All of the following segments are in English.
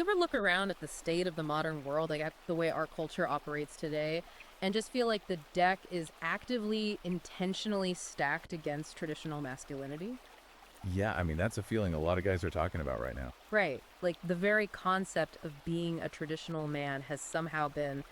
ever look around at the state of the modern world, like at the way our culture operates today, and just feel like the deck is actively, intentionally stacked against traditional masculinity? Yeah, I mean, that's a feeling a lot of guys are talking about right now. Right. Like the very concept of being a traditional man has somehow been,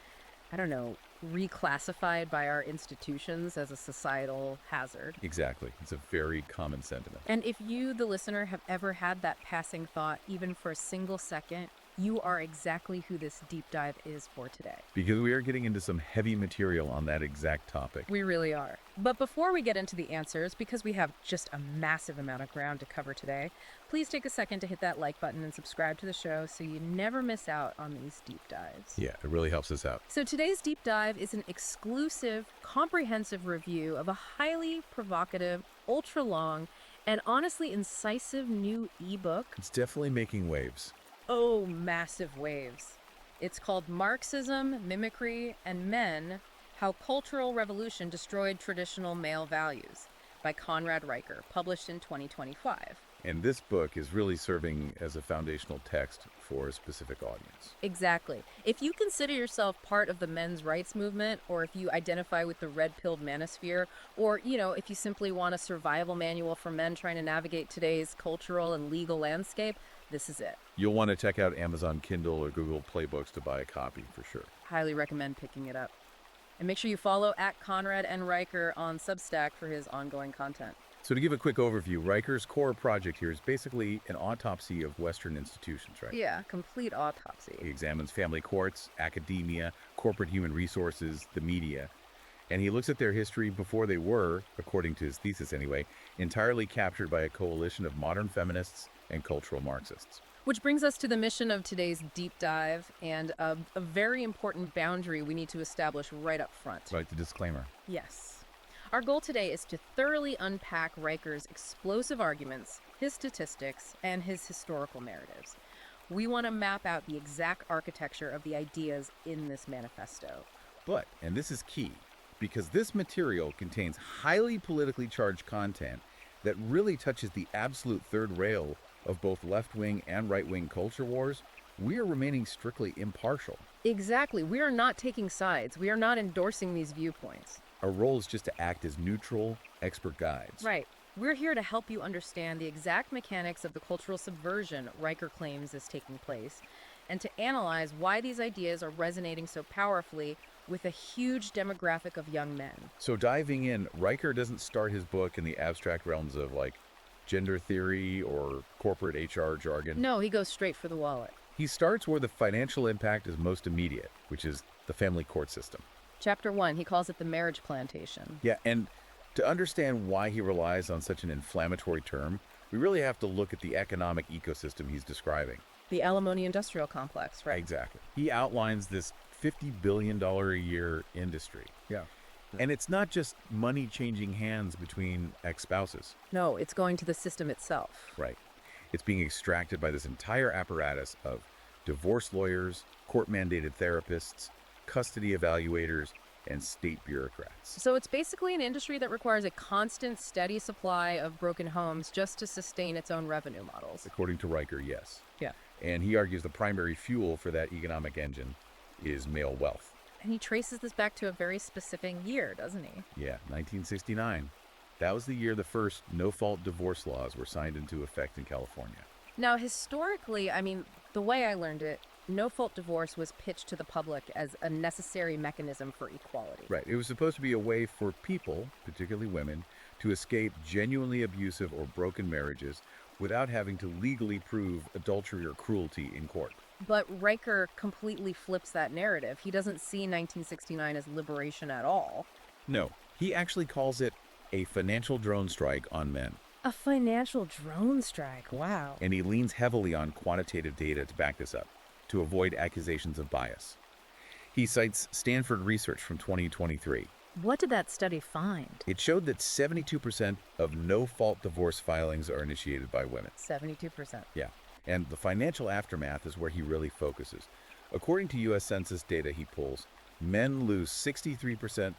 I don't know, reclassified by our institutions as a societal hazard. Exactly. It's a very common sentiment. And if you, the listener, have ever had that passing thought, even for a single second, you are exactly who this deep dive is for today. Because we are getting into some heavy material on that exact topic. We really are. But before we get into the answers, because we have just a massive amount of ground to cover today, please take a second to hit that like button and subscribe to the show so you never miss out on these deep dives. Yeah, it really helps us out. So today's deep dive is an exclusive, comprehensive review of a highly provocative, ultra-long, and honestly incisive new ebook. It's definitely making waves. Oh, massive waves. It's called Marxism, Mimicry Men, How Cultural Revolution Destroyed Traditional Male Values by Conrad Riker, published in 2025. And this book is really serving as a foundational text for a specific audience. Exactly. If you consider yourself part of the men's rights movement, or if you identify with the red-pilled manosphere, or, if you simply want a survival manual for men trying to navigate today's cultural and legal landscape, this is it. You'll want to check out Amazon Kindle or Google Play Books to buy a copy for sure. Highly recommend picking it up. And make sure you follow at Conrad and Riker on Substack for his ongoing content. So to give a quick overview, Riker's core project here is basically an autopsy of Western institutions, right? Yeah, complete autopsy. He examines family courts, academia, corporate human resources, the media, and he looks at their history before they were, according to his thesis anyway, entirely captured by a coalition of modern feminists and cultural Marxists. Which brings us to the mission of today's deep dive and a very important boundary we need to establish right up front. Right, the disclaimer. Yes. Our goal today is to thoroughly unpack Riker's explosive arguments, his statistics, and his historical narratives. We want to map out the exact architecture of the ideas in this manifesto. But, and this is key, because this material contains highly politically charged content that really touches the absolute third rail of both left-wing and right-wing culture wars, we are remaining strictly impartial. Exactly. We are not taking sides. We are not endorsing these viewpoints. Our role is just to act as neutral, expert guides. Right. We're here to help you understand the exact mechanics of the cultural subversion Riker claims is taking place, and to analyze why these ideas are resonating so powerfully with a huge demographic of young men. So diving in, Riker doesn't start his book in the abstract realms of gender theory or corporate HR jargon. No, he goes straight for the wallet. He starts where the financial impact is most immediate, which is the family court system. Chapter 1, he calls it the marriage plantation. Yeah, and to understand why he relies on such an inflammatory term, we really have to look at the economic ecosystem he's describing. The alimony industrial complex, right? Exactly. He outlines this $50 billion a year industry. Yeah. And it's not just money changing hands between ex-spouses. No, it's going to the system itself. Right. It's being extracted by this entire apparatus of divorce lawyers, court-mandated therapists, custody evaluators, and state bureaucrats. So it's basically an industry that requires a constant, steady supply of broken homes just to sustain its own revenue models. According to Riker, yes. Yeah. And he argues the primary fuel for that economic engine is male wealth. And he traces this back to a very specific year, doesn't he? Yeah, 1969. That was the year the first no-fault divorce laws were signed into effect in California. Now, historically, the way I learned it, no-fault divorce was pitched to the public as a necessary mechanism for equality. Right. It was supposed to be a way for people, particularly women, to escape genuinely abusive or broken marriages without having to legally prove adultery or cruelty in court. But Riker completely flips that narrative. He doesn't see 1969 as liberation at all. No, he actually calls it a financial drone strike on men. A financial drone strike, wow. And he leans heavily on quantitative data to back this up, to avoid accusations of bias. He cites Stanford research from 2023. What did that study find? It showed that 72% of no-fault divorce filings are initiated by women. 72%. Yeah, and the financial aftermath is where he really focuses. According to U.S. Census data he pulls, Men lose 63%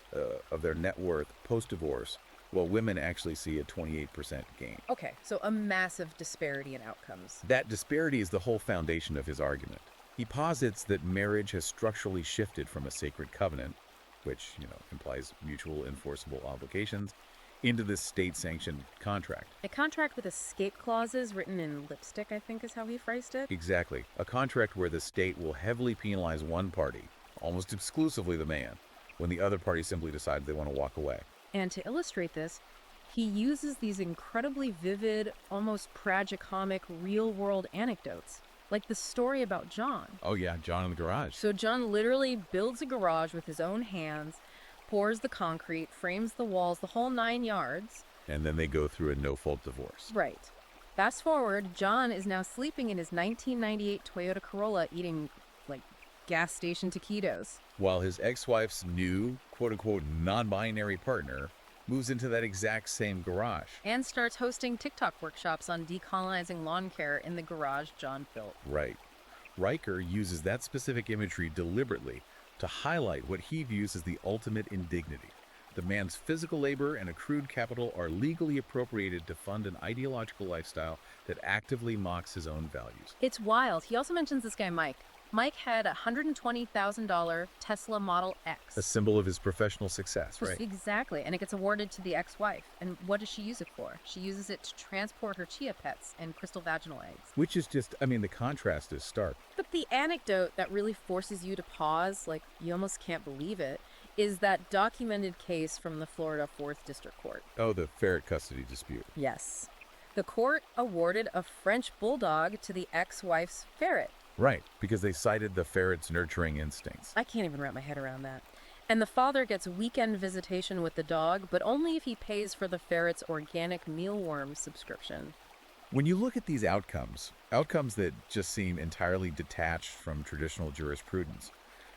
of their net worth post-divorce, while women actually see a 28% gain. Okay, so a massive disparity in outcomes. That disparity is the whole foundation of his argument. He posits that marriage has structurally shifted from a sacred covenant, which, implies mutual enforceable obligations, into this state-sanctioned contract. A contract with escape clauses written in lipstick, I think is how he phrased it. Exactly. A contract where the state will heavily penalize one party, almost exclusively the man, when the other party simply decides they want to walk away. And to illustrate this, he uses these incredibly vivid, almost tragicomic, real-world anecdotes, like the story about John. Oh yeah, John in the garage. So John literally builds a garage with his own hands, pours the concrete, frames the walls, the whole 9 yards. And then they go through a no-fault divorce. Right. Fast forward, John is now sleeping in his 1998 Toyota Corolla eating, gas station taquitos. While his ex-wife's new, quote-unquote, non-binary partner moves into that exact same garage. And starts hosting TikTok workshops on decolonizing lawn care in the garage John built. Right. Riker uses that specific imagery deliberately to highlight what he views as the ultimate indignity. The man's physical labor and accrued capital are legally appropriated to fund an ideological lifestyle that actively mocks his own values. It's wild. He also mentions this guy, Mike. Mike had a $120,000 Tesla Model X. A symbol of his professional success, right? Exactly, and it gets awarded to the ex-wife. And what does she use it for? She uses it to transport her chia pets and crystal vaginal eggs. Which is just, the contrast is stark. But the anecdote that really forces you to pause, you almost can't believe it, is that documented case from the Florida 4th District Court. Oh, the ferret custody dispute. Yes. The court awarded a French bulldog to the ex-wife's ferret. Right, because they cited the ferret's nurturing instincts. I can't even wrap my head around that. And the father gets weekend visitation with the dog, but only if he pays for the ferret's organic mealworm subscription. When you look at these outcomes that just seem entirely detached from traditional jurisprudence,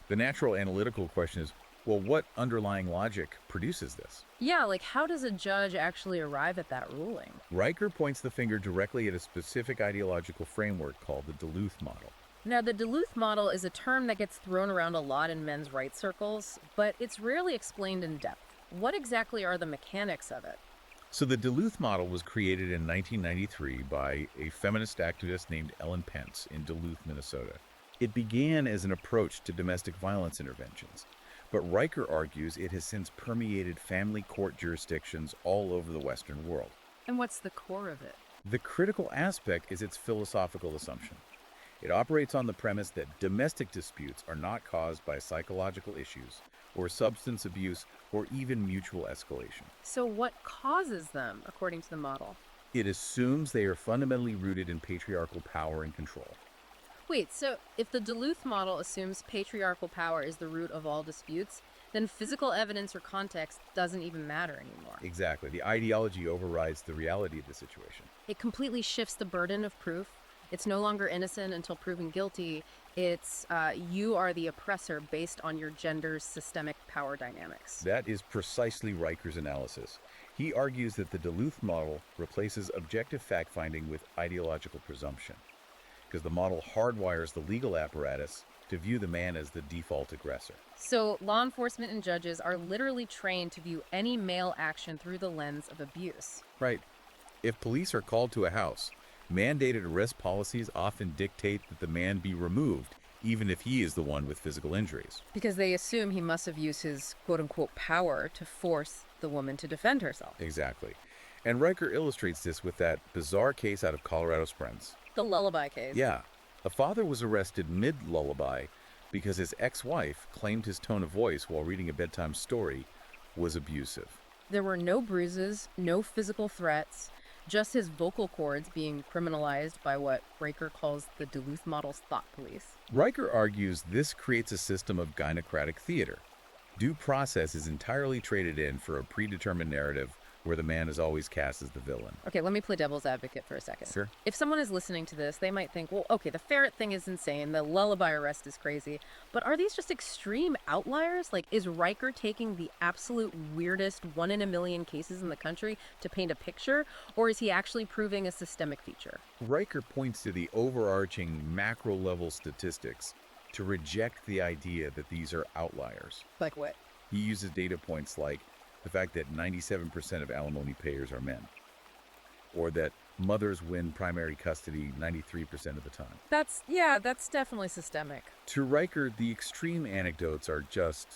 the natural analytical question is, well, what underlying logic produces this? Yeah, how does a judge actually arrive at that ruling? Riker points the finger directly at a specific ideological framework called the Duluth model. Now, the Duluth model is a term that gets thrown around a lot in men's rights circles, but it's rarely explained in depth. What exactly are the mechanics of it? So the Duluth model was created in 1993 by a feminist activist named Ellen Pence in Duluth, Minnesota. It began as an approach to domestic violence interventions, but Riker argues it has since permeated family court jurisdictions all over the Western world. And what's the core of it? The critical aspect is its philosophical assumption. It operates on the premise that domestic disputes are not caused by psychological issues, or substance abuse, or even mutual escalation. So what causes them, according to the model? It assumes they are fundamentally rooted in patriarchal power and control. Wait, so if the Duluth model assumes patriarchal power is the root of all disputes, then physical evidence or context doesn't even matter anymore. Exactly. The ideology overrides the reality of the situation. It completely shifts the burden of proof. It's no longer innocent until proven guilty. It's you are the oppressor based on your gender's systemic power dynamics. That is precisely Riker's analysis. He argues that the Duluth model replaces objective fact-finding with ideological presumption, because the model hardwires the legal apparatus to view the man as the default aggressor. So law enforcement and judges are literally trained to view any male action through the lens of abuse. Right. If police are called to a house, mandated arrest policies often dictate that the man be removed, even if he is the one with physical injuries. Because they assume he must have used his quote-unquote power to force the woman to defend herself. Exactly. And Riker illustrates this with that bizarre case out of Colorado Springs. The lullaby case. Yeah. A father was arrested mid-lullaby because his ex-wife claimed his tone of voice while reading a bedtime story was abusive. There were no bruises, no physical threats, just his vocal cords being criminalized by what Riker calls the Duluth model's thought police. Riker argues this creates a system of gynocratic theater. Due process is entirely traded in for a predetermined narrative where the man is always cast as the villain. Okay, let me play devil's advocate for a second. Sure. If someone is listening to this, they might think, well, okay, the ferret thing is insane, the lullaby arrest is crazy, but are these just extreme outliers? Is Riker taking the absolute weirdest 1 in a million cases in the country to paint a picture, or is he actually proving a systemic feature? Riker points to the overarching macro-level statistics to reject the idea that these are outliers. Like what? He uses data points like the fact that 97% of alimony payers are men, or that mothers win primary custody 93% of the time. That's definitely systemic. To Riker, the extreme anecdotes are just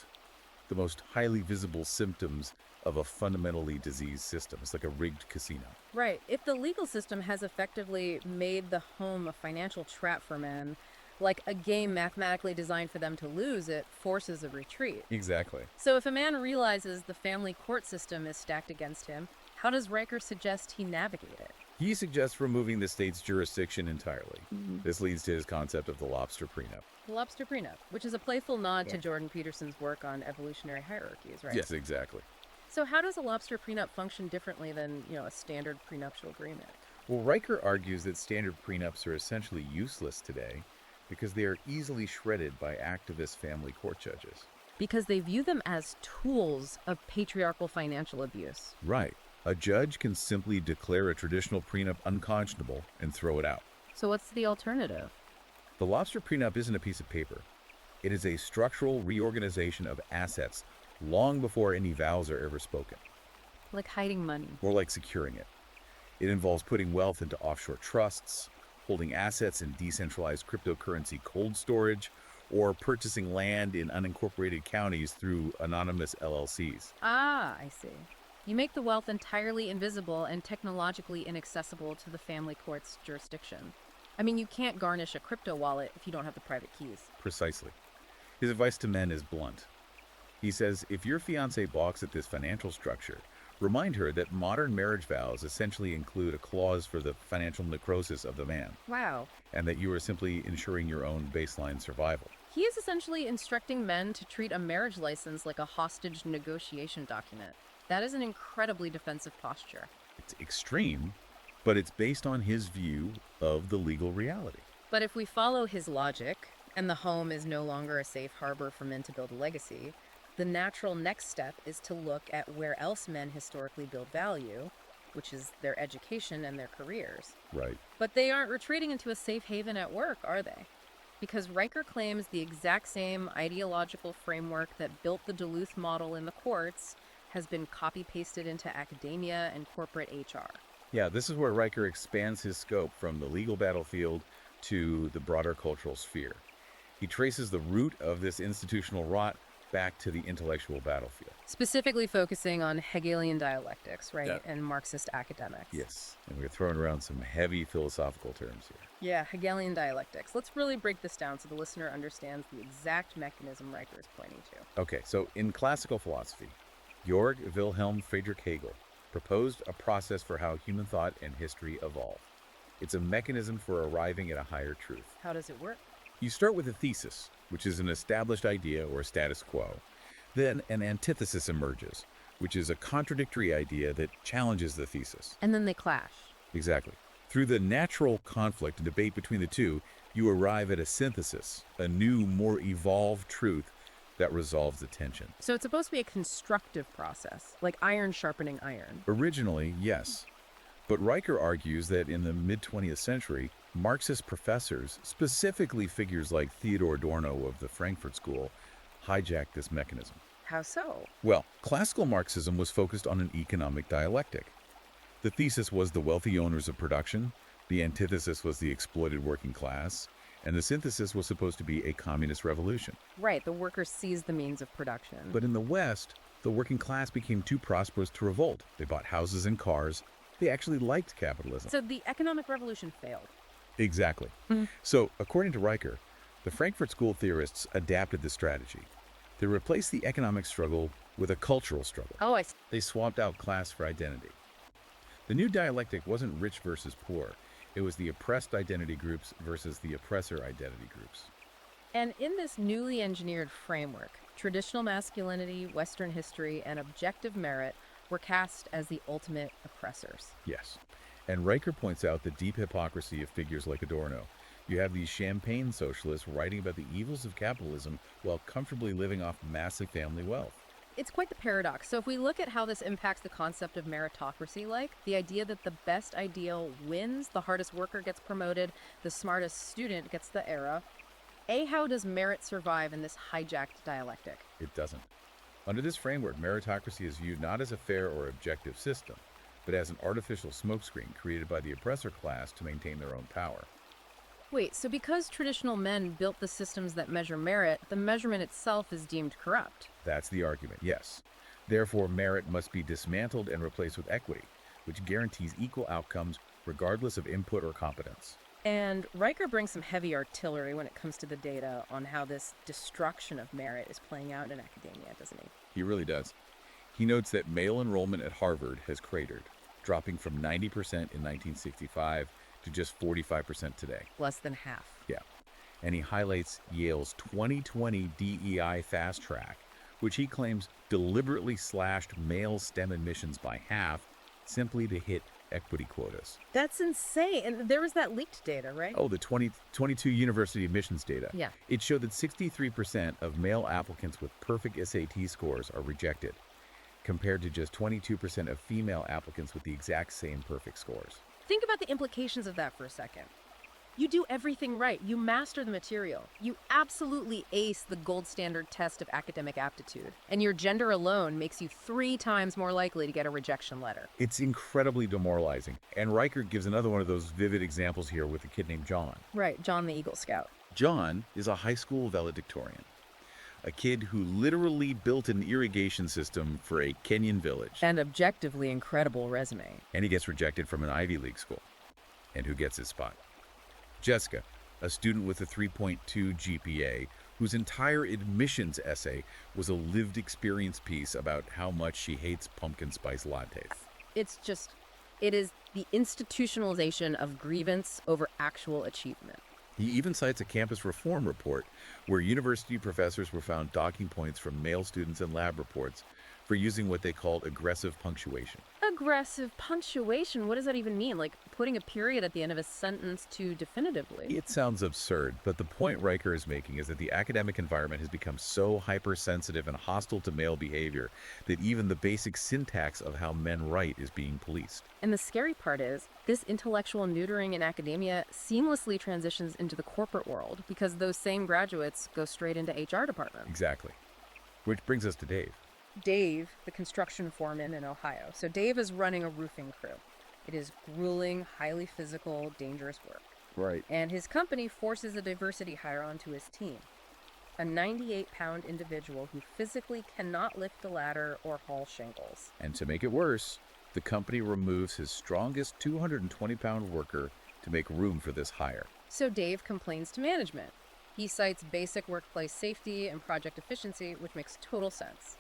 the most highly visible symptoms of a fundamentally diseased system. It's like a rigged casino. Right. If the legal system has effectively made the home a financial trap for men, like a game mathematically designed for them to lose, it forces a retreat. Exactly. So if a man realizes the family court system is stacked against him, how does Riker suggest he navigate it? He suggests removing the state's jurisdiction entirely. This leads to his concept of the lobster prenup. The lobster prenup, which is a playful nod to Jordan Peterson's work on evolutionary hierarchies, right? Yes, exactly. So how does a lobster prenup function differently than, a standard prenuptial agreement? Well, Riker argues that standard prenups are essentially useless today because they are easily shredded by activist family court judges. Because they view them as tools of patriarchal financial abuse. Right. A judge can simply declare a traditional prenup unconscionable and throw it out. So what's the alternative? The lobster prenup isn't a piece of paper. It is a structural reorganization of assets long before any vows are ever spoken. Like hiding money. More like securing it. It involves putting wealth into offshore trusts, holding assets in decentralized cryptocurrency cold storage, or purchasing land in unincorporated counties through anonymous LLCs. Ah, I see. You make the wealth entirely invisible and technologically inaccessible to the family court's jurisdiction. I mean, you can't garnish a crypto wallet if you don't have the private keys. Precisely. His advice to men is blunt. He says, if your fiancée balks at this financial structure, remind her that modern marriage vows essentially include a clause for the financial necrosis of the man, Wow. and that you are simply ensuring your own baseline survival. He is essentially instructing men to treat a marriage license like a hostage negotiation document. That is an incredibly defensive posture. It's extreme, but it's based on his view of the legal reality. But if we follow his logic, and the home is no longer a safe harbor for men to build a legacy, the natural next step is to look at where else men historically build value, which is their education and their careers. Right. But they aren't retreating into a safe haven at work, are they? Because Riker claims the exact same ideological framework that built the Duluth model in the courts has been copy-pasted into academia and corporate HR. Yeah, this is where Riker expands his scope from the legal battlefield to the broader cultural sphere. He traces the root of this institutional rot back to the intellectual battlefield. Specifically focusing on Hegelian dialectics, right? Yeah. And Marxist academics. Yes, and we're throwing around some heavy philosophical terms here. Yeah, Hegelian dialectics. Let's really break this down so the listener understands the exact mechanism Riker is pointing to. Okay, so in classical philosophy, Georg Wilhelm Friedrich Hegel proposed a process for how human thought and history evolve. It's a mechanism for arriving at a higher truth. How does it work? You start with a thesis, which is an established idea or status quo. Then an antithesis emerges, which is a contradictory idea that challenges the thesis. And then they clash. Exactly. Through the natural conflict and debate between the two, you arrive at a synthesis, a new, more evolved truth that resolves the tension. So it's supposed to be a constructive process, like iron sharpening iron. Originally, yes. But Riker argues that in the mid-20th century, Marxist professors, specifically figures like Theodor Adorno of the Frankfurt School, hijacked this mechanism. How so? Well, classical Marxism was focused on an economic dialectic. The thesis was the wealthy owners of production, the antithesis was the exploited working class, and the synthesis was supposed to be a communist revolution. Right, the workers seized the means of production. But in the West, the working class became too prosperous to revolt. They bought houses and cars. They actually liked capitalism. So the economic revolution failed. Exactly. So, according to Riker, the Frankfurt School theorists adapted the strategy. They replaced the economic struggle with a cultural struggle. Oh, I see. They swapped out class for identity. The new dialectic wasn't rich versus poor. It was the oppressed identity groups versus the oppressor identity groups. And in this newly engineered framework, traditional masculinity, Western history, and objective merit were cast as the ultimate oppressors. Yes. And Riker points out the deep hypocrisy of figures like Adorno. You have these champagne socialists writing about the evils of capitalism while comfortably living off massive family wealth. It's quite the paradox. So if we look at how this impacts the concept of meritocracy, like the idea that the best ideal wins, the hardest worker gets promoted, the smartest student gets the era, How does merit survive in this hijacked dialectic? It doesn't. Under this framework, meritocracy is viewed not as a fair or objective system, but as an artificial smokescreen created by the oppressor class to maintain their own power. Wait, so because traditional men built the systems that measure merit, the measurement itself is deemed corrupt? That's the argument, yes. Therefore, merit must be dismantled and replaced with equity, which guarantees equal outcomes regardless of input or competence. And Riker brings some heavy artillery when it comes to the data on how this destruction of merit is playing out in academia, doesn't he? He really does. He notes that male enrollment at Harvard has cratered, dropping from 90% in 1965 to just 45% today. Less than half. Yeah. And he highlights Yale's 2020 DEI fast track, which he claims deliberately slashed male STEM admissions by half simply to hit equity quotas. That's insane. And there was that leaked data, right? Oh, the 2022 university admissions data. Yeah. It showed that 63% of male applicants with perfect SAT scores are rejected, compared to just 22% of female applicants with the exact same perfect scores. Think about the implications of that for a second. You do everything right. You master the material. You absolutely ace the gold standard test of academic aptitude. And your gender alone makes you 3 times more likely to get a rejection letter. It's incredibly demoralizing. And Riker gives another one of those vivid examples here with a kid named John. Right, John the Eagle Scout. John is a high school valedictorian, a kid who literally built an irrigation system for a Kenyan village. And objectively incredible resume. And he gets rejected from an Ivy League school. And who gets his spot? Jessica, a student with a 3.2 GPA, whose entire admissions essay was a lived experience piece about how much she hates pumpkin spice lattes. It is the institutionalization of grievance over actual achievement. He even cites a campus reform report where university professors were found docking points from male students in lab reports for using what they called aggressive punctuation. Aggressive punctuation? What does that even mean? Like putting a period at the end of a sentence too definitively? It sounds absurd, but the point Riker is making is that the academic environment has become so hypersensitive and hostile to male behavior that even the basic syntax of how men write is being policed. And the scary part is, this intellectual neutering in academia seamlessly transitions into the corporate world because those same graduates go straight into HR departments. Exactly. Which brings us to Dave. Dave, the construction foreman in Ohio. So Dave is running a roofing crew. It is grueling, highly physical, dangerous work. Right. And his company forces a diversity hire onto his team. A 98-pound individual who physically cannot lift a ladder or haul shingles. And to make it worse, the company removes his strongest 220-pound worker to make room for this hire. So Dave complains to management. He cites basic workplace safety and project efficiency, which makes total sense.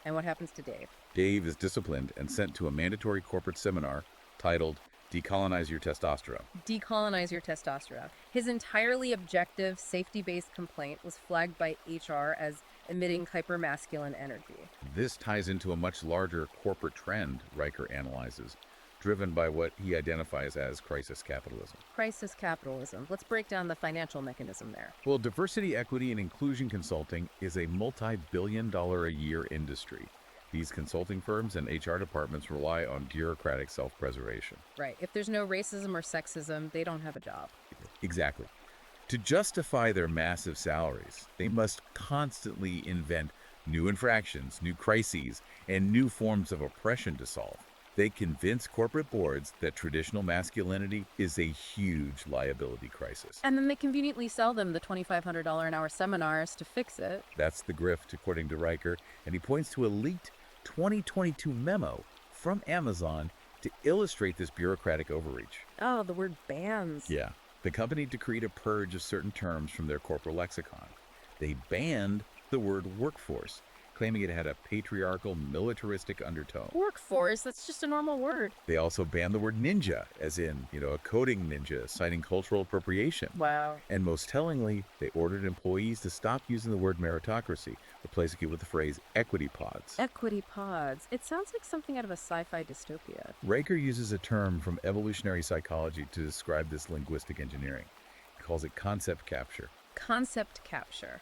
And what happens to Dave? Dave is disciplined and sent to a mandatory corporate seminar titled Decolonize Your Testosterone. Decolonize your testosterone. His entirely objective, safety-based complaint was flagged by HR as emitting hypermasculine energy. This ties into a much larger corporate trend Riker analyzes, driven by what he identifies as crisis capitalism. Crisis capitalism. Let's break down the financial mechanism there. Well, diversity, equity, and inclusion consulting is a multi-billion-dollar-a-year industry. These consulting firms and HR departments rely on bureaucratic self-preservation. Right. If there's no racism or sexism, they don't have a job. Exactly. To justify their massive salaries, they must constantly invent new infractions, new crises, and new forms of oppression to solve. They convince corporate boards that traditional masculinity is a huge liability crisis. And then they conveniently sell them the $2,500 an hour seminars to fix it. That's the grift, according to Riker, and he points to a leaked 2022 memo from Amazon to illustrate this bureaucratic overreach. Oh, the word bans. Yeah. The company decreed a purge of certain terms from their corporate lexicon. They banned the word workforce, claiming it had a patriarchal, militaristic undertone. Workforce, that's just a normal word. They also banned the word ninja, as in, a coding ninja, citing cultural appropriation. Wow. And most tellingly, they ordered employees to stop using the word meritocracy, replacing it with the phrase equity pods. Equity pods. It sounds like something out of a sci-fi dystopia. Riker uses a term from evolutionary psychology to describe this linguistic engineering. He calls it concept capture. Concept capture.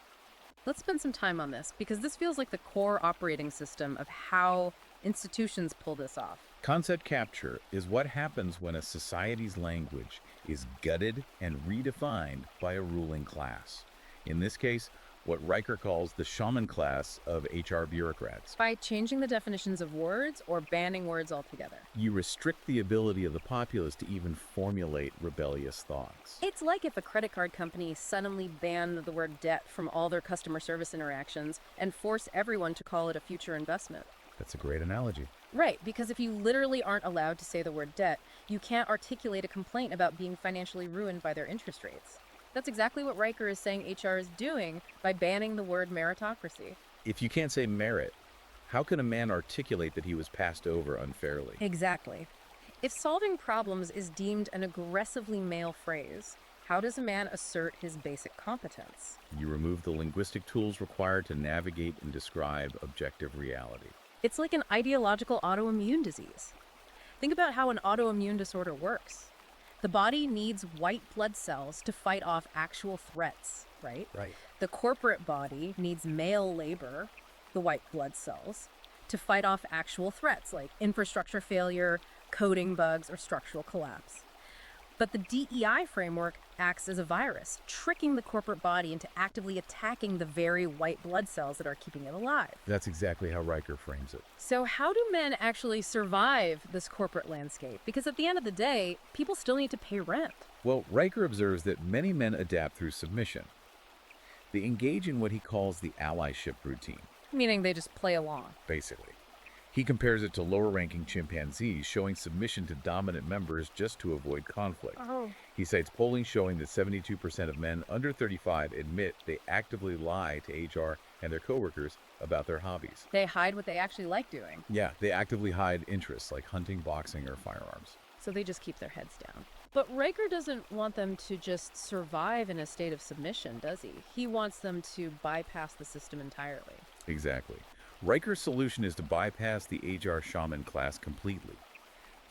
Let's spend some time on this, because this feels like the core operating system of how institutions pull this off. Concept capture is what happens when a society's language is gutted and redefined by a ruling class. In this case, what Riker calls the shaman class of HR bureaucrats. By changing the definitions of words or banning words altogether. You restrict the ability of the populace to even formulate rebellious thoughts. It's like if a credit card company suddenly banned the word debt from all their customer service interactions and forced everyone to call it a future investment. That's a great analogy. Right, because if you literally aren't allowed to say the word debt, you can't articulate a complaint about being financially ruined by their interest rates. That's exactly what Riker is saying HR is doing by banning the word meritocracy. If you can't say merit, how can a man articulate that he was passed over unfairly? Exactly. If solving problems is deemed an aggressively male phrase, how does a man assert his basic competence? You remove the linguistic tools required to navigate and describe objective reality. It's like an ideological autoimmune disease. Think about how an autoimmune disorder works. The body needs white blood cells to fight off actual threats, right? Right. The corporate body needs male labor, the white blood cells, to fight off actual threats like infrastructure failure, coding bugs, or structural collapse. But the DEI framework acts as a virus, tricking the corporate body into actively attacking the very white blood cells that are keeping it alive. That's exactly how Riker frames it. So how do men actually survive this corporate landscape? Because at the end of the day, people still need to pay rent. Well, Riker observes that many men adapt through submission. They engage in what he calls the allyship routine, Meaning they just play along. basically. He compares it to lower-ranking chimpanzees showing submission to dominant members just to avoid conflict. Oh. He cites polling showing that 72% of men under 35 admit they actively lie to HR and their coworkers about their hobbies. They hide what they actually like doing. Yeah, they actively hide interests like hunting, boxing, or firearms. So they just keep their heads down. But Riker doesn't want them to just survive in a state of submission, does he? He wants them to bypass the system entirely. Exactly. Riker's solution is to bypass the HR shaman class completely.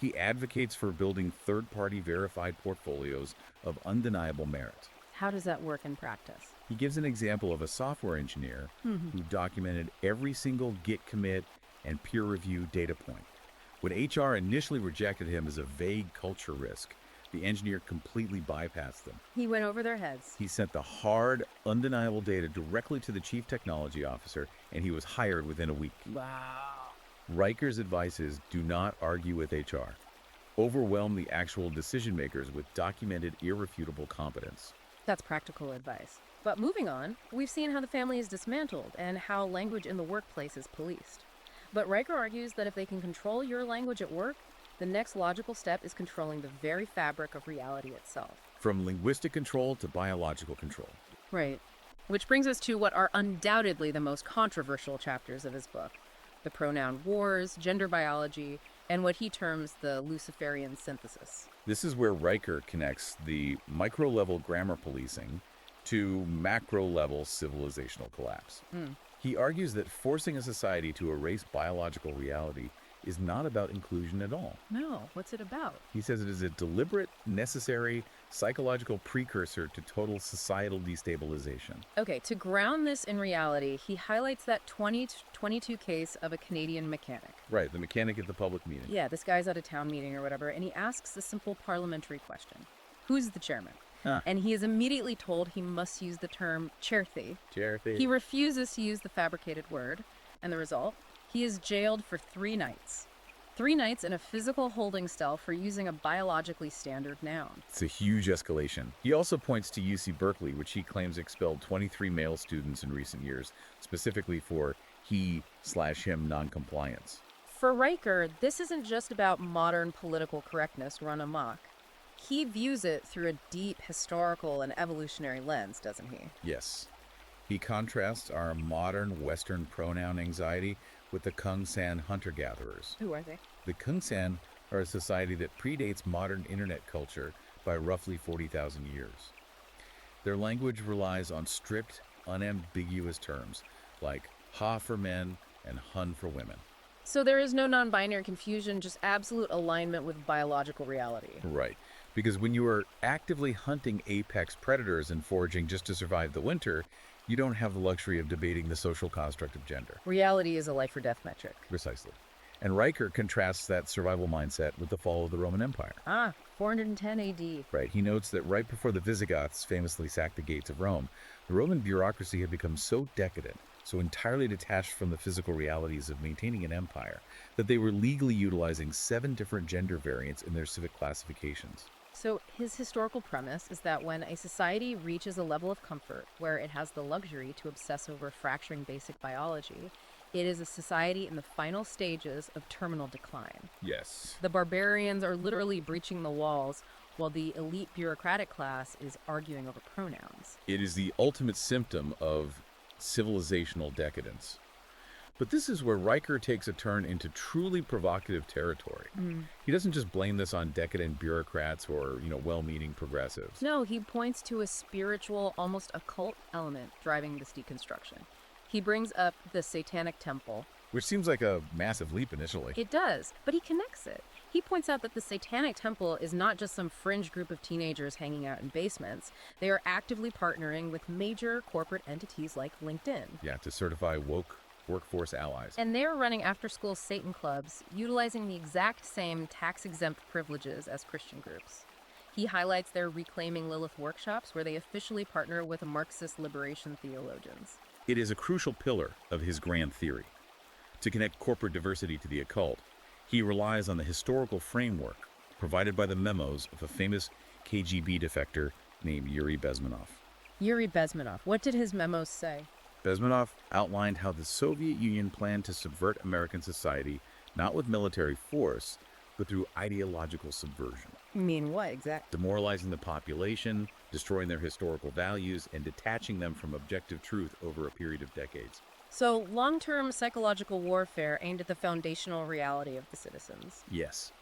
He advocates for building third-party verified portfolios of undeniable merit. How does that work in practice? He gives an example of a software engineer who documented every single Git commit and peer review data point. When HR initially rejected him as a vague culture risk, the engineer completely bypassed them. He went over their heads. He sent the hard, undeniable data directly to the chief technology officer, and he was hired within a week. Wow. Riker's advice is do not argue with HR. Overwhelm the actual decision makers with documented, irrefutable competence. That's practical advice. But moving on, we've seen how the family is dismantled and how language in the workplace is policed. But Riker argues that if they can control your language at work, the next logical step is controlling the very fabric of reality itself. From linguistic control to biological control. Right. Which brings us to what are undoubtedly the most controversial chapters of his book: the pronoun wars, gender biology, and what he terms the Luciferian synthesis. This is where Riker connects the micro-level grammar policing to macro-level civilizational collapse. He argues that forcing a society to erase biological reality is not about inclusion at all. No, what's it about? He says it is a deliberate, necessary, psychological precursor to total societal destabilization. Okay, to ground this in reality, he highlights that 2022 case of a Canadian mechanic. Right, the mechanic at the public meeting. Yeah, this guy's at a town meeting or whatever, and he asks a simple parliamentary question. Who's the chairman? And he is immediately told he must use the term chairthy. Chairthy. He refuses to use the fabricated word, and the result? He is jailed for 3 nights. 3 nights in a physical holding cell for using a biologically standard noun. It's a huge escalation. He also points to UC Berkeley, which he claims expelled 23 male students in recent years, specifically for he/him noncompliance. For Riker, this isn't just about modern political correctness run amok. He views it through a deep historical and evolutionary lens, doesn't he? Yes. He contrasts our modern Western pronoun anxiety with the Kung-San hunter-gatherers. Who are they? The Kung-San are a society that predates modern internet culture by roughly 40,000 years. Their language relies on strict, unambiguous terms like ha for men and hun for women. So there is no non-binary confusion, just absolute alignment with biological reality. Right. Because when you are actively hunting apex predators and foraging just to survive the winter, you don't have the luxury of debating the social construct of gender. Reality is a life or death metric. Precisely. And Riker contrasts that survival mindset with the fall of the Roman Empire. 410 AD. Right. He notes that right before the Visigoths famously sacked the gates of Rome, The Roman bureaucracy had become so decadent, so entirely detached from the physical realities of maintaining an empire, that they were legally utilizing 7 different gender variants in their civic classifications. So, his historical premise is that when a society reaches a level of comfort where it has the luxury to obsess over fracturing basic biology, it is a society in the final stages of terminal decline. Yes. The barbarians are literally breaching the walls, while the elite bureaucratic class is arguing over pronouns. It is the ultimate symptom of civilizational decadence. But this is where Riker takes a turn into truly provocative territory. He doesn't just blame this on decadent bureaucrats or, well-meaning progressives. No, he points to a spiritual, almost occult element driving this deconstruction. He brings up the Satanic temple. Which seems like a massive leap initially. It does, but he connects it. He points out that the Satanic temple is not just some fringe group of teenagers hanging out in basements. They are actively partnering with major corporate entities like LinkedIn. Yeah, to certify woke workforce allies. And they're running after-school Satan clubs, utilizing the exact same tax-exempt privileges as Christian groups. He highlights their Reclaiming Lilith workshops, where they officially partner with Marxist liberation theologians. It is a crucial pillar of his grand theory. To connect corporate diversity to the occult, he relies on the historical framework provided by the memos of a famous KGB defector named Yuri Bezmenov. Yuri Bezmenov, what did his memos say? Bezmenov outlined how the Soviet Union planned to subvert American society not with military force, but through ideological subversion. You mean what exactly? Demoralizing the population, destroying their historical values, and detaching them from objective truth over a period of decades. So, long-term psychological warfare aimed at the foundational reality of the citizens. Yes.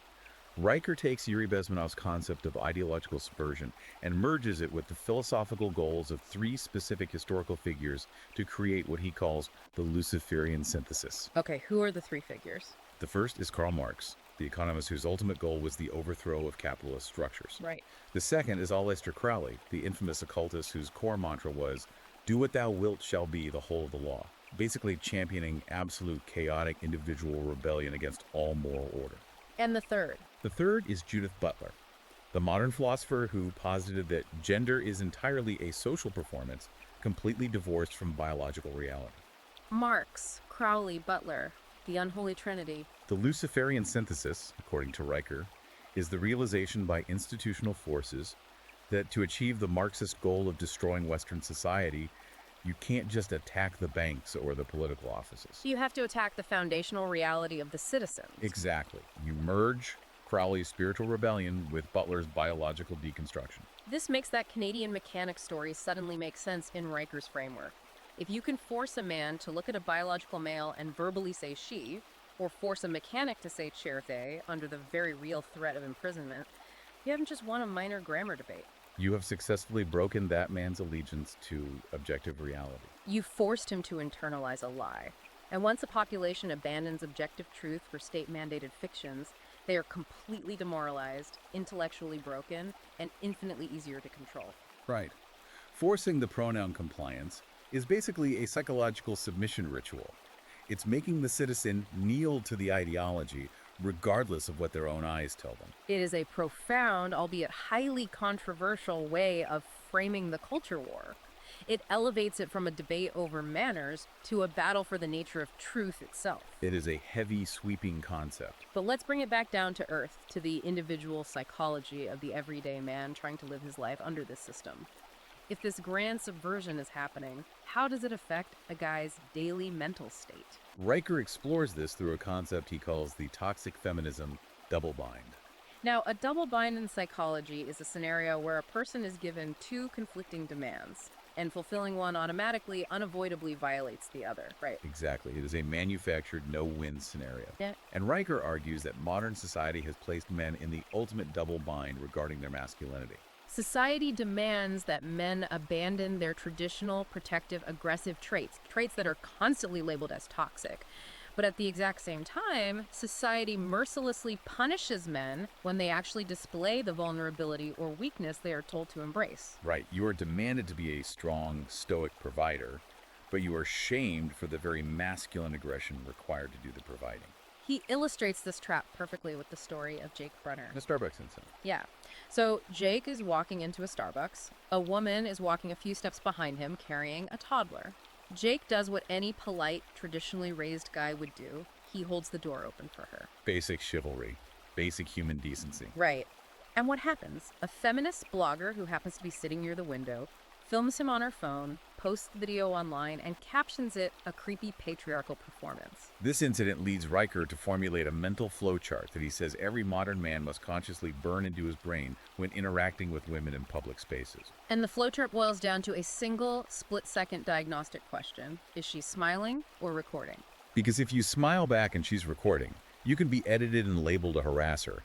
Riker takes Yuri Bezmenov's concept of ideological subversion and merges it with the philosophical goals of 3 specific historical figures to create what he calls the Luciferian synthesis. Okay, who are the 3 figures? The first is Karl Marx, the economist whose ultimate goal was the overthrow of capitalist structures. Right. The second is Aleister Crowley, the infamous occultist whose core mantra was, "Do what thou wilt shall be the whole of the law," basically championing absolute chaotic individual rebellion against all moral order. And the third? The third is Judith Butler, the modern philosopher who posited that gender is entirely a social performance, completely divorced from biological reality. Marx, Crowley, Butler, the unholy trinity. The Luciferian synthesis, according to Riker, is the realization by institutional forces that to achieve the Marxist goal of destroying Western society, you can't just attack the banks or the political offices. You have to attack the foundational reality of the citizens. Exactly. You merge Crowley's spiritual rebellion with Butler's biological deconstruction. This makes that Canadian mechanic story suddenly make sense in Riker's framework. If you can force a man to look at a biological male and verbally say she, or force a mechanic to say chair they under the very real threat of imprisonment, you haven't just won a minor grammar debate. You have successfully broken that man's allegiance to objective reality. You forced him to internalize a lie. And once a population abandons objective truth for state-mandated fictions, they are completely demoralized, intellectually broken, and infinitely easier to control. Right. Forcing the pronoun compliance is basically a psychological submission ritual. It's making the citizen kneel to the ideology, regardless of what their own eyes tell them. It is a profound, albeit highly controversial way of framing the culture war. It elevates it from a debate over manners to a battle for the nature of truth itself. It is a heavy, sweeping concept. But let's bring it back down to earth, to the individual psychology of the everyday man trying to live his life under this system. If this grand subversion is happening, how does it affect a guy's daily mental state? Riker explores this through a concept he calls the toxic feminism double bind. Now, a double bind in psychology is a scenario where a person is given 2 conflicting demands, and fulfilling one automatically, unavoidably violates the other, right? Exactly. It is a manufactured no-win scenario. Yeah. And Riker argues that modern society has placed men in the ultimate double bind regarding their masculinity. Society demands that men abandon their traditional, protective, aggressive traits that are constantly labeled as toxic. But at the exact same time, society mercilessly punishes men when they actually display the vulnerability or weakness they are told to embrace. Right. You are demanded to be a strong, stoic provider, but you are shamed for the very masculine aggression required to do the providing. He illustrates this trap perfectly with the story of Jake Brunner. The Starbucks incident. Yeah. So Jake is walking into a Starbucks. A woman is walking a few steps behind him carrying a toddler. Jake does what any polite, traditionally raised guy would do. He holds the door open for her. Basic chivalry. Basic human decency. Right. And what happens? A feminist blogger who happens to be sitting near the window films him on her phone, posts the video online, and captions it a creepy patriarchal performance. This incident leads Riker to formulate a mental flowchart that he says every modern man must consciously burn into his brain when interacting with women in public spaces. And the flowchart boils down to a single split-second diagnostic question. Is she smiling or recording? Because if you smile back and she's recording, you can be edited and labeled a harasser.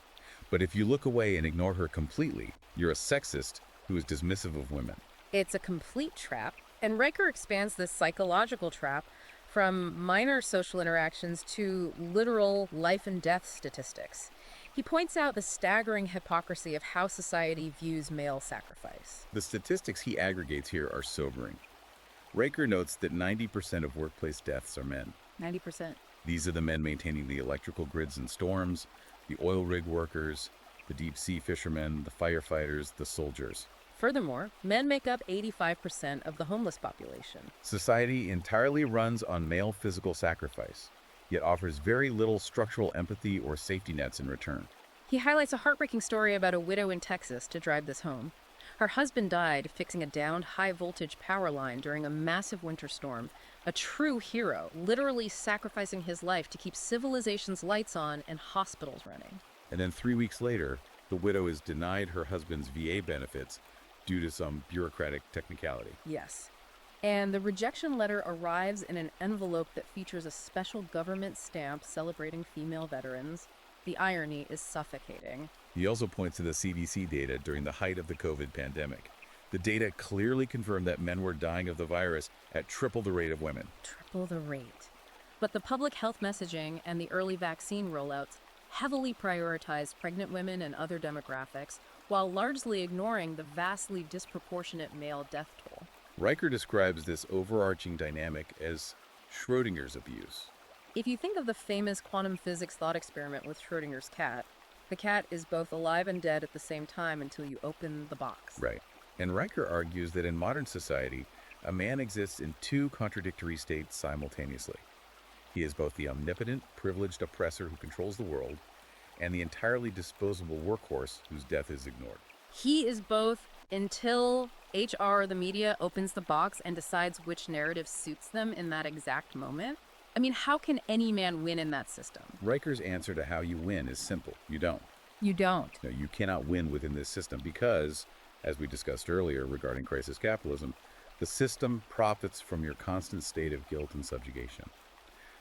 But if you look away and ignore her completely, you're a sexist who is dismissive of women. It's a complete trap, and Riker expands this psychological trap from minor social interactions to literal life and death statistics. He points out the staggering hypocrisy of how society views male sacrifice. The statistics he aggregates here are sobering. Riker notes that 90% of workplace deaths are men. 90%. These are the men maintaining the electrical grids in storms, the oil rig workers, the deep sea fishermen, the firefighters, the soldiers. Furthermore, men make up 85% of the homeless population. Society entirely runs on male physical sacrifice, yet offers very little structural empathy or safety nets in return. He highlights a heartbreaking story about a widow in Texas to drive this home. Her husband died fixing a downed high-voltage power line during a massive winter storm. A true hero, literally sacrificing his life to keep civilization's lights on and hospitals running. And then 3 weeks later, the widow is denied her husband's VA benefits due to some bureaucratic technicality. Yes. And the rejection letter arrives in an envelope that features a special government stamp celebrating female veterans. The irony is suffocating. He also points to the CDC data during the height of the COVID pandemic. The data clearly confirmed that men were dying of the virus at triple the rate of women. Triple the rate. But the public health messaging and the early vaccine rollouts heavily prioritized pregnant women and other demographics, while largely ignoring the vastly disproportionate male death toll. Riker describes this overarching dynamic as Schrodinger's abuse. If you think of the famous quantum physics thought experiment with Schrodinger's cat, the cat is both alive and dead at the same time until you open the box. Right. And Riker argues that in modern society, a man exists in two contradictory states simultaneously. He is both the omnipotent, privileged oppressor who controls the world, and the entirely disposable workhorse whose death is ignored. He is both until HR, the media, opens the box and decides which narrative suits them in that exact moment. I mean, how can any man win in that system? Riker's answer to how you win is simple. You don't. You don't. No, you cannot win within this system because, as we discussed earlier regarding crisis capitalism, the system profits from your constant state of guilt and subjugation.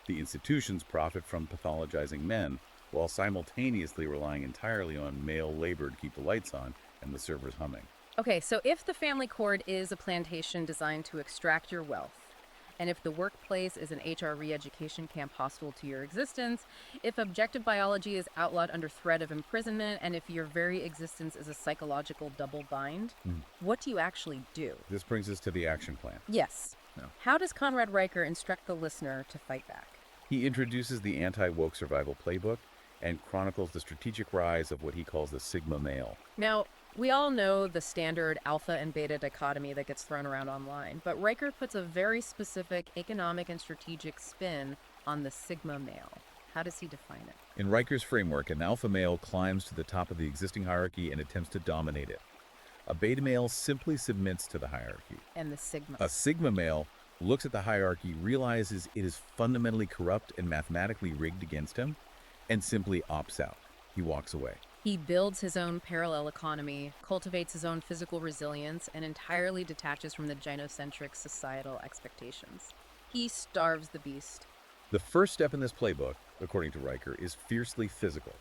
The institutions profit from pathologizing men while simultaneously relying entirely on male labor to keep the lights on and the servers humming. Okay, so if the family court is a plantation designed to extract your wealth, and if the workplace is an HR re-education camp hostile to your existence, if objective biology is outlawed under threat of imprisonment, and if your very existence is a psychological double bind, what do you actually do? This brings us to the action plan. Yes. No. How does Conrad Riker instruct the listener to fight back? He introduces the anti-woke survival playbook and chronicles the strategic rise of what he calls the Sigma male. Now, we all know the standard alpha and beta dichotomy that gets thrown around online, but Riker puts a very specific economic and strategic spin on the Sigma male. How does he define it? In Riker's framework, an alpha male climbs to the top of the existing hierarchy and attempts to dominate it. A beta male simply submits to the hierarchy. And the Sigma. A Sigma male looks at the hierarchy, realizes it is fundamentally corrupt and mathematically rigged against him, and simply opts out. He walks away. He builds his own parallel economy, cultivates his own physical resilience, and entirely detaches from the gynocentric societal expectations. He starves the beast. The first step in this playbook, according to Riker, is fiercely physical.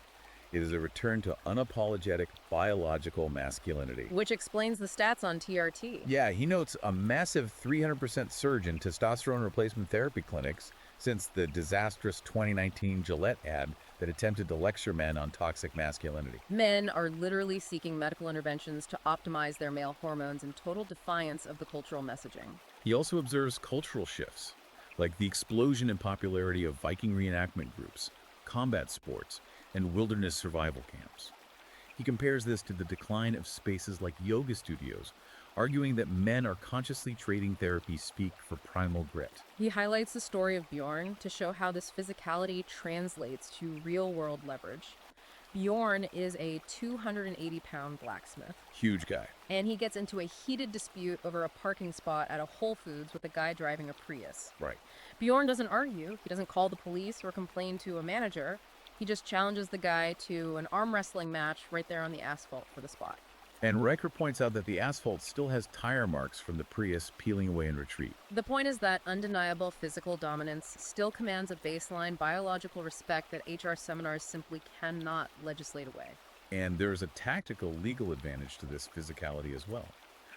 It is a return to unapologetic biological masculinity. Which explains the stats on TRT. Yeah, he notes a massive 300% surge in testosterone replacement therapy clinics since the disastrous 2019 Gillette ad that attempted to lecture men on toxic masculinity. Men are literally seeking medical interventions to optimize their male hormones in total defiance of the cultural messaging. He also observes cultural shifts, like the explosion in popularity of Viking reenactment groups, combat sports, and wilderness survival camps. He compares this to the decline of spaces like yoga studios, arguing that men are consciously trading therapy speak for primal grit. He highlights the story of Bjorn to show how this physicality translates to real-world leverage. Bjorn is a 280-pound blacksmith, Huge guy. and he gets into a heated dispute over a parking spot at a Whole Foods with a guy driving a Prius. Right. Bjorn doesn't argue, he doesn't call the police or complain to a manager. He just challenges the guy to an arm wrestling match right there on the asphalt for the spot. And Riker points out that the asphalt still has tire marks from the Prius peeling away in retreat. The point is that undeniable physical dominance still commands a baseline biological respect that HR seminars simply cannot legislate away. And there's a tactical legal advantage to this physicality as well.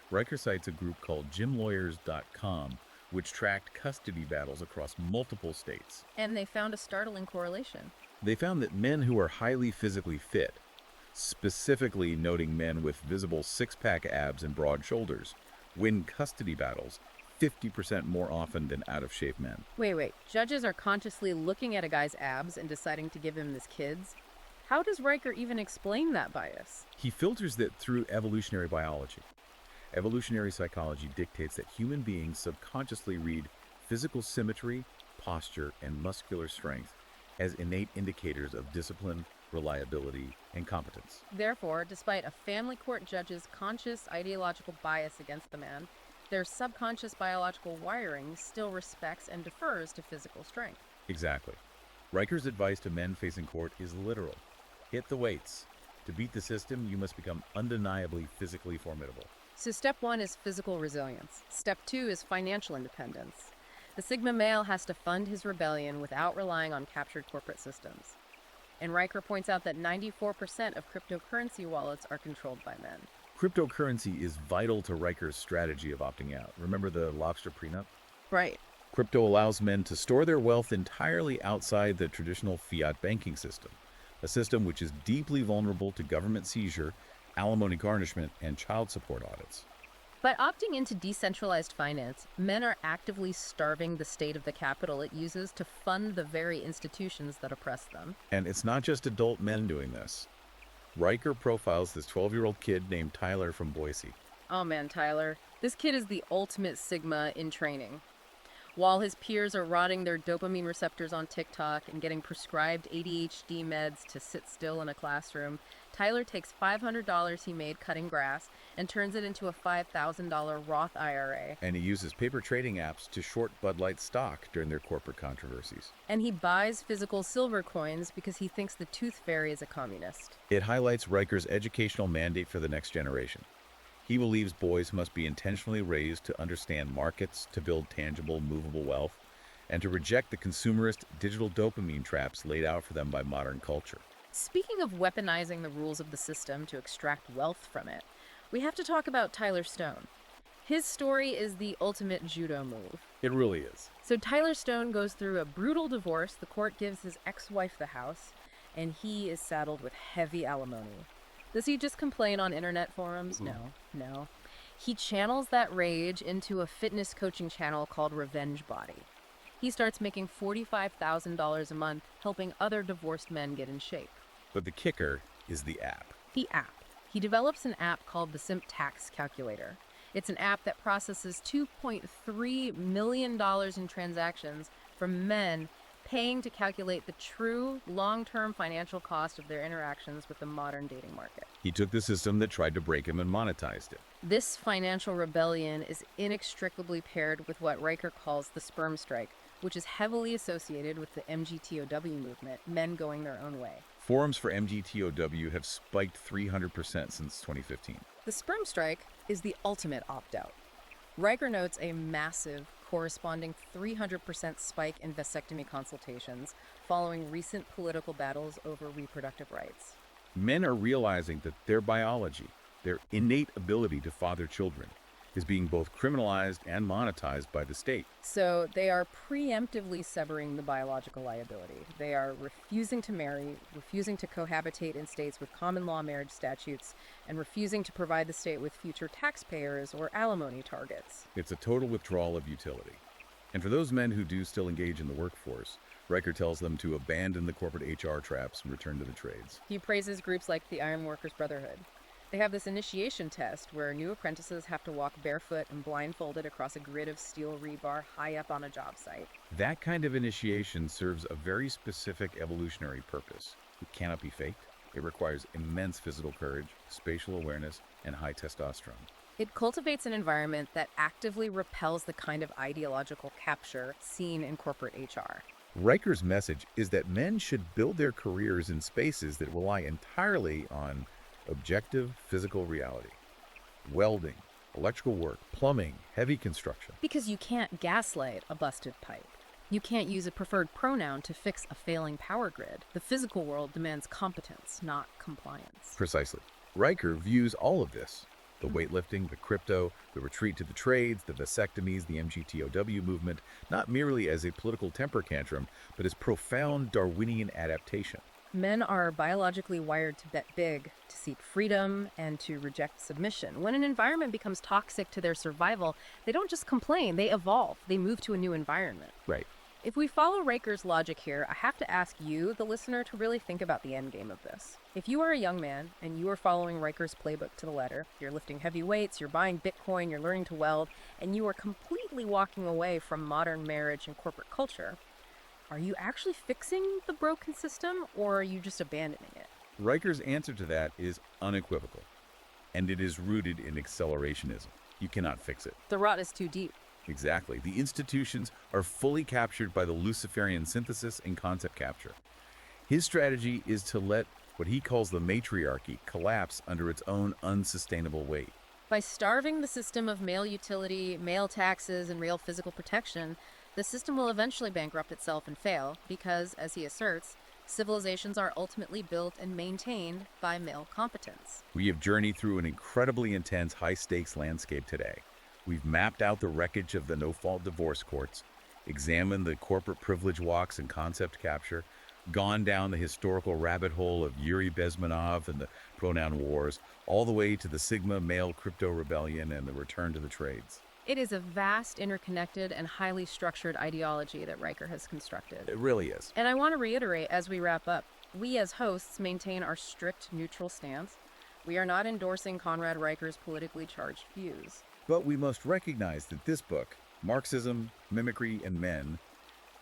Riker cites a group called gymlawyers.com, which tracked custody battles across multiple states. And they found a startling correlation. They found that men who are highly physically fit, specifically noting men with visible six-pack abs and broad shoulders, win custody battles 50% more often than out-of-shape men. Wait. Judges are consciously looking at a guy's abs and deciding to give him his kids? How does Riker even explain that bias? He filters that through evolutionary biology. Evolutionary psychology dictates that human beings subconsciously read physical symmetry, posture, and muscular strength as innate indicators of discipline, reliability, and competence. Therefore, despite a family court judge's conscious ideological bias against the man, their subconscious biological wiring still respects and defers to physical strength. Exactly. Riker's advice to men facing court is literal. Hit the weights. To beat the system, you must become undeniably physically formidable. So step 1 is physical resilience. Step 2 is financial independence. The Sigma male has to fund his rebellion without relying on captured corporate systems. And Riker points out that 94% of cryptocurrency wallets are controlled by men. Cryptocurrency is vital to Riker's strategy of opting out. Remember the lobster prenup? Right. Crypto allows men to store their wealth entirely outside the traditional fiat banking system, a system which is deeply vulnerable to government seizure, alimony garnishment, and child support audits. By opting into decentralized finance, men are actively starving the state of the capital it uses to fund the very institutions that oppress them. And it's not just adult men doing this. Riker profiles this 12-year-old kid named Tyler from Boise. Oh man, Tyler. This kid is the ultimate Sigma in training. While his peers are rotting their dopamine receptors on TikTok and getting prescribed ADHD meds to sit still in a classroom, Tyler takes $500 he made cutting grass and turns it into a $5,000 Roth IRA. And he uses paper trading apps to short Bud Light stock during their corporate controversies. And he buys physical silver coins because he thinks the Tooth Fairy is a communist. It highlights Riker's educational mandate for the next generation. He believes boys must be intentionally raised to understand markets, to build tangible, movable wealth, and to reject the consumerist digital dopamine traps laid out for them by modern culture. Speaking of weaponizing the rules of the system to extract wealth from it, we have to talk about Tyler Stone. His story is the ultimate judo move. It really is. So Tyler Stone goes through a brutal divorce, the court gives his ex-wife the house, and he is saddled with heavy alimony. Does he just complain on internet forums? No. He channels that rage into a fitness coaching channel called Revenge Body. He starts making $45,000 a month helping other divorced men get in shape. But the kicker is the app. The app. He develops an app called the Simp Tax Calculator. It's an app that processes $2.3 million in transactions from men paying to calculate the true long-term financial cost of their interactions with the modern dating market. He took the system that tried to break him and monetized it. This financial rebellion is inextricably paired with what Riker calls the sperm strike, which is heavily associated with the MGTOW movement, men going their own way. Forums for MGTOW have spiked 300% since 2015. The sperm strike is the ultimate opt-out. Riker notes a massive, corresponding 300% spike in vasectomy consultations following recent political battles over reproductive rights. Men are realizing that their biology, their innate ability to father children, is being both criminalized and monetized by the state. So they are preemptively severing the biological liability. They are refusing to marry, refusing to cohabitate in states with common law marriage statutes, and refusing to provide the state with future taxpayers or alimony targets. It's a total withdrawal of utility. And for those men who do still engage in the workforce, Riker tells them to abandon the corporate HR traps and return to the trades. He praises groups like the Iron Workers Brotherhood. They have this initiation test where new apprentices have to walk barefoot and blindfolded across a grid of steel rebar high up on a job site. That kind of initiation serves a very specific evolutionary purpose. It cannot be faked. It requires immense physical courage, spatial awareness, and high testosterone. It cultivates an environment that actively repels the kind of ideological capture seen in corporate HR. Riker's message is that men should build their careers in spaces that rely entirely on objective physical reality. Welding, electrical work, plumbing, heavy construction. Because you can't gaslight a busted pipe. You can't use a preferred pronoun to fix a failing power grid. The physical world demands competence, not compliance. Precisely. Riker views all of this, the weightlifting, the crypto, the retreat to the trades, the vasectomies, the MGTOW movement, not merely as a political temper tantrum, but as profound Darwinian adaptation. Men are biologically wired to bet big, to seek freedom, and to reject submission. When an environment becomes toxic to their survival, they don't just complain, they evolve. They move to a new environment. Right. If we follow Riker's logic here, I have to ask you, the listener, to really think about the end game of this. If you are a young man and you are following Riker's playbook to the letter, you're lifting heavy weights, you're buying Bitcoin, you're learning to weld, and you are completely walking away from modern marriage and corporate culture, are you actually fixing the broken system, or are you just abandoning it? Riker's answer to that is unequivocal, and it is rooted in accelerationism. You cannot fix it. The rot is too deep. Exactly. The institutions are fully captured by the Luciferian synthesis and concept capture. His strategy is to let what he calls the matriarchy collapse under its own unsustainable weight. By starving the system of male utility, male taxes, and real physical protection, the system will eventually bankrupt itself and fail because, as he asserts, civilizations are ultimately built and maintained by male competence. We have journeyed through an incredibly intense, high-stakes landscape today. We've mapped out the wreckage of the no-fault divorce courts, examined the corporate privilege walks and concept capture, gone down the historical rabbit hole of Yuri Bezmenov and the pronoun wars, all the way to the Sigma male crypto rebellion and the return to the trades. It is a vast, interconnected, and highly structured ideology that Riker has constructed. It really is. And I want to reiterate as we wrap up, we as hosts maintain our strict neutral stance. We are not endorsing Conrad Riker's politically charged views. But we must recognize that this book, Marxism, Mimicry Men,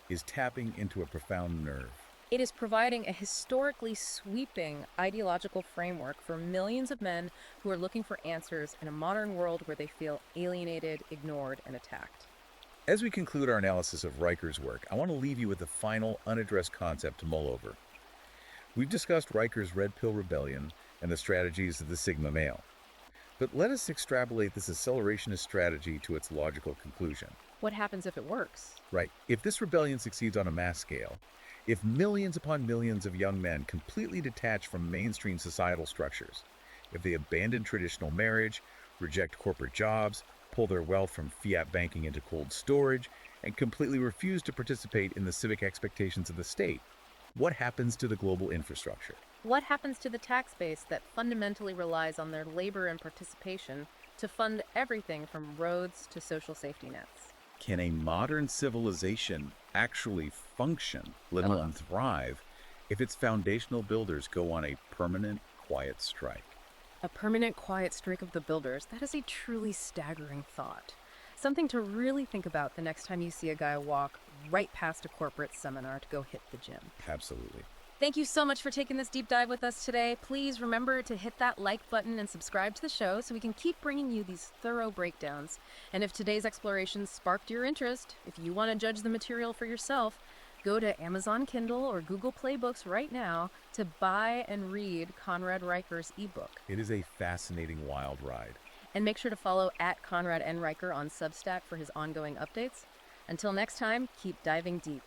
is tapping into a profound nerve. It is providing a historically sweeping ideological framework for millions of men who are looking for answers in a modern world where they feel alienated, ignored, and attacked. As we conclude our analysis of Riker's work, I want to leave you with a final unaddressed concept to mull over. We've discussed Riker's Red Pill Rebellion and the strategies of the Sigma male. But let us extrapolate this accelerationist strategy to its logical conclusion. What happens if it works? Right. If this rebellion succeeds on a mass scale, if millions upon millions of young men completely detach from mainstream societal structures, if they abandon traditional marriage, reject corporate jobs, pull their wealth from fiat banking into cold storage, and completely refuse to participate in the civic expectations of the state, what happens to the global infrastructure? What happens to the tax base that fundamentally relies on their labor and participation to fund everything from roads to social safety nets? Can a modern civilization actually function, let alone thrive, if its foundational builders go on a permanent, quiet strike? A permanent quiet streak of the builders, that is a truly staggering thought. Something to really think about the next time you see a guy walk right past a corporate seminar to go hit the gym. Absolutely. Thank you so much for taking this deep dive with us today. Please remember to hit that like button and subscribe to the show so we can keep bringing you these thorough breakdowns. And if today's exploration sparked your interest, if you want to judge the material for yourself, go to Amazon Kindle or Google Play Books right now to buy and read Conrad Riker's ebook. It is a fascinating, wild ride. And make sure to follow @Conrad N. Riker on Substack for his ongoing updates. Until next time, keep diving deep.